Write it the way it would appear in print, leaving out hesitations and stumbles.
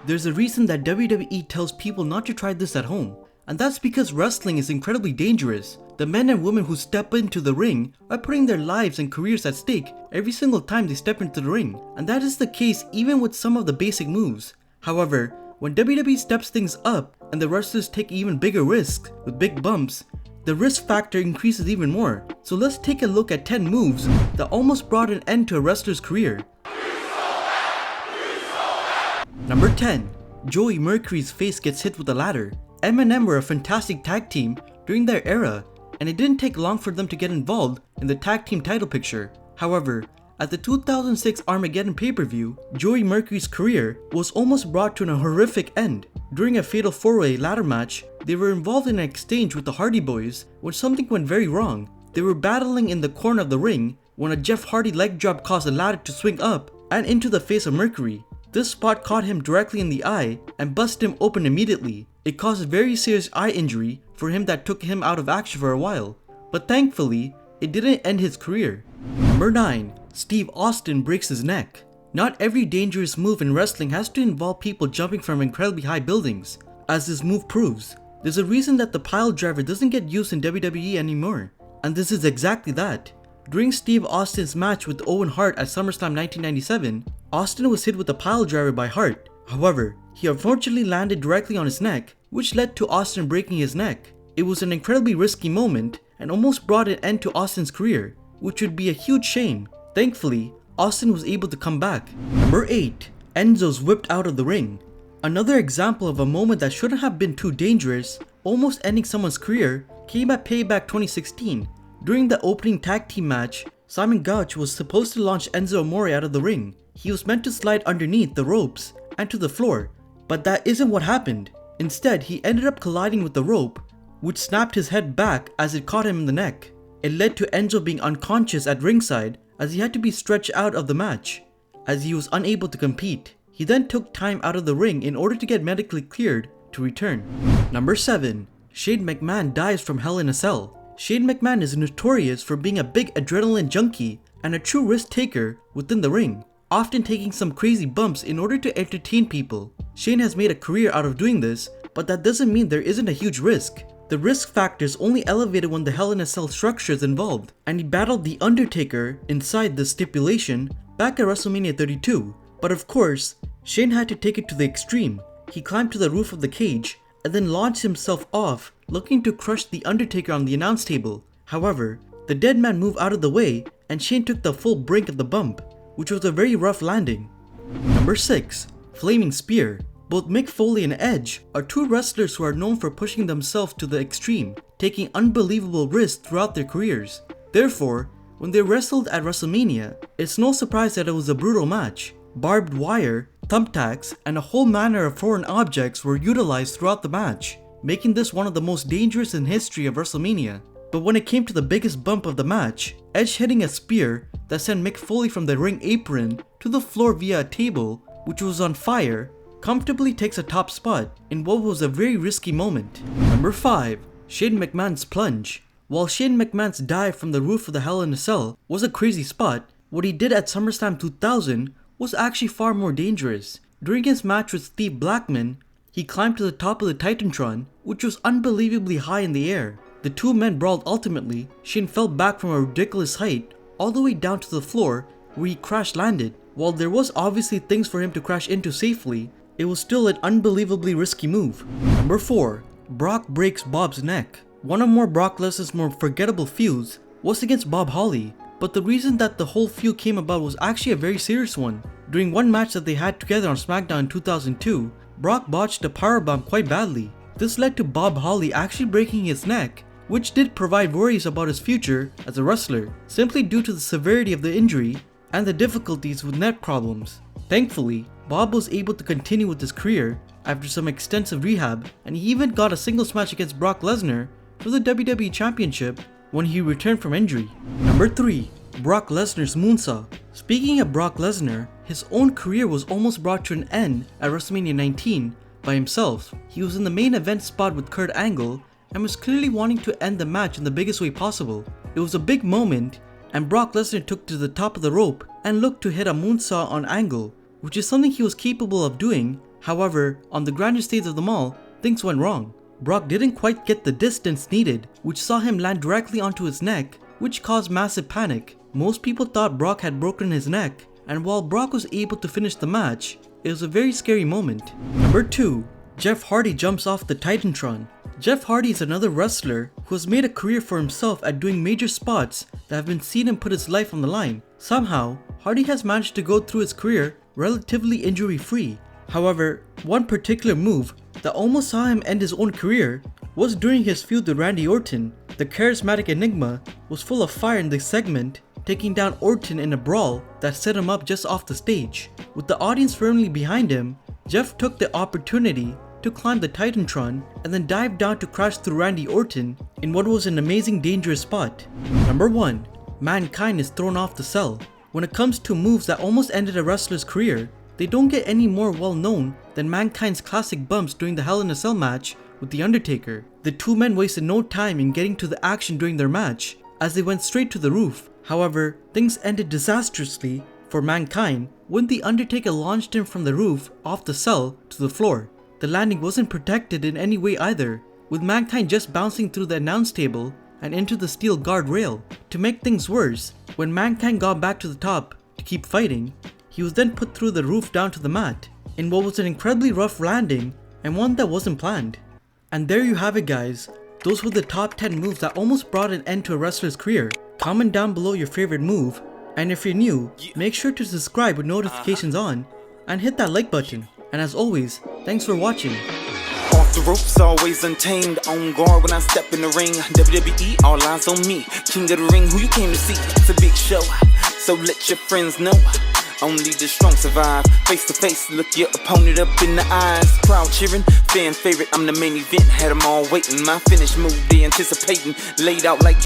There's a reason that WWE tells people not to try this at home, and that's because wrestling is incredibly dangerous. The men and women who step into the ring are putting their lives and careers at stake every single time they step into the ring, and that is the case even with some of the basic moves. However, when WWE steps things up and the wrestlers take even bigger risks with big bumps, the risk factor increases even more. So let's take a look at 10 moves that almost brought an end to a wrestler's career. Number 10. Joey Mercury's face gets hit with a ladder. M&M were a fantastic tag team during their era, and it didn't take long for them to get involved in the tag team title picture. However, at the 2006 Armageddon pay-per-view, Joey Mercury's career was almost brought to a horrific end. During a fatal 4-way ladder match, they were involved in an exchange with the Hardy Boys when something went very wrong. They were battling in the corner of the ring when a Jeff Hardy leg drop caused the ladder to swing up and into the face of Mercury. This spot caught him directly in the eye and busted him open immediately. It caused a very serious eye injury for him that took him out of action for a while, but thankfully, it didn't end his career. Number 9. Steve Austin breaks his neck. Not every dangerous move in wrestling has to involve people jumping from incredibly high buildings, as this move proves. There's a reason that the pile driver doesn't get used in WWE anymore, and this is exactly that. During Steve Austin's match with Owen Hart at SummerSlam 1997, Austin was hit with a pile driver by Hart. However, he unfortunately landed directly on his neck, which led to Austin breaking his neck. It was an incredibly risky moment and almost brought an end to Austin's career, which would be a huge shame. Thankfully, Austin was able to come back. Number 8. Enzos whipped out of the ring. Another example of a moment that shouldn't have been too dangerous, almost ending someone's career, came at Payback 2016. During the opening tag team match, Simon Gauch was supposed to launch Enzo Amore out of the ring. He was meant to slide underneath the ropes and to the floor, but that isn't what happened. Instead, he ended up colliding with the rope, which snapped his head back as it caught him in the neck. It led to Enzo being unconscious at ringside as he had to be stretched out of the match, as he was unable to compete. He then took time out of the ring in order to get medically cleared to return. Number 7. Shane McMahon dies from Hell in a Cell. Shane McMahon is notorious for being a big adrenaline junkie and a true risk taker within the ring, often taking some crazy bumps in order to entertain people. Shane has made a career out of doing this, but that doesn't mean there isn't a huge risk. The risk factor is only elevated when the Hell in a Cell structure is involved, and he battled The Undertaker inside the stipulation back at WrestleMania 32. But of course, Shane had to take it to the extreme. He climbed to the roof of the cage and then launched himself off, looking to crush The Undertaker on the announce table. However, the dead man moved out of the way and Shane took the full brink of the bump, which was a very rough landing. Number 6. Flaming Spear. Both Mick Foley and Edge are two wrestlers who are known for pushing themselves to the extreme, taking unbelievable risks throughout their careers. Therefore, when they wrestled at WrestleMania, it's no surprise that it was a brutal match. Barbed wire, thumbtacks, and a whole manner of foreign objects were utilized throughout the match, making this one of the most dangerous in history of WrestleMania. But when it came to the biggest bump of the match, Edge hitting a spear that sent Mick Foley from the ring apron to the floor via a table, which was on fire, comfortably takes a top spot in what was a very risky moment. Number 5. Shane McMahon's plunge. While Shane McMahon's dive from the roof of the Hell in a Cell was a crazy spot, what he did at SummerSlam 2000 was actually far more dangerous. During his match with Steve Blackman, he climbed to the top of the Titantron, which was unbelievably high in the air. The two men brawled ultimately. Shane fell back from a ridiculous height all the way down to the floor where he crash landed. While there was obviously things for him to crash into safely, it was still an unbelievably risky move. Number 4. Brock breaks Bob's neck. One of Brock Lesnar's more forgettable feuds was against Bob Holly, but the reason that the whole feud came about was actually a very serious one. During one match that they had together on SmackDown in 2002, Brock botched a powerbomb quite badly. This led to Bob Holly actually breaking his neck, which did provide worries about his future as a wrestler, simply due to the severity of the injury and the difficulties with neck problems. Thankfully, Bob was able to continue with his career after some extensive rehab, and he even got a singles match against Brock Lesnar for the WWE Championship when he returned from injury. Number 3. Brock Lesnar's moonsaw. Speaking of Brock Lesnar, his own career was almost brought to an end at WrestleMania 19 by himself. He was in the main event spot with Kurt Angle and was clearly wanting to end the match in the biggest way possible. It was a big moment, and Brock Lesnar took to the top of the rope and looked to hit a moonsault on Angle, which is something he was capable of doing However, on the grandest stage of them all, things went wrong. Brock didn't quite get the distance needed, which saw him land directly onto his neck, which caused massive panic. Most people thought Brock had broken his neck, and while Brock was able to finish the match, it was a very scary moment. Number 2. Jeff Hardy jumps off the Titantron. Jeff Hardy is another wrestler who has made a career for himself at doing major spots that have been seen him put his life on the line. Somehow, Hardy has managed to go through his career relatively injury-free. However, one particular move that almost saw him end his own career was during his feud with Randy Orton. The charismatic Enigma was full of fire in this segment, taking down Orton in a brawl that set him up just off the stage. With the audience firmly behind him, Jeff took the opportunity to climb the Titantron and then dive down to crash through Randy Orton in what was an amazing dangerous spot. Number 1. Mankind is thrown off the cell. When it comes to moves that almost ended a wrestler's career, they don't get any more well known than Mankind's classic bumps during the Hell in a Cell match with The Undertaker. The two men wasted no time in getting to the action during their match, as they went straight to the roof. However, things ended disastrously for Mankind when The Undertaker launched him from the roof off the cell to the floor. The landing wasn't protected in any way either, with Mankind just bouncing through the announce table and into the steel guard rail. To make things worse, when Mankind got back to the top to keep fighting, he was then put through the roof down to the mat, in what was an incredibly rough landing and one that wasn't planned. And there you have it, guys. Those were the top 10 moves that almost brought an end to a wrestler's career. Comment down below your favorite move, and if you're new, make sure to subscribe with notifications on and hit that like button. And as always, thanks for watching. Off the ropes, always untamed, on guard when I step in the ring. WWE, all eyes on me. King of the ring, who you came to see? It's a big show, so let your friends know. Only the strong survive. Face to face, look your opponent up in the eyes. Crowd cheering, fan favorite, I'm the main event. Had them all waiting, my finish move, they anticipating. Laid out like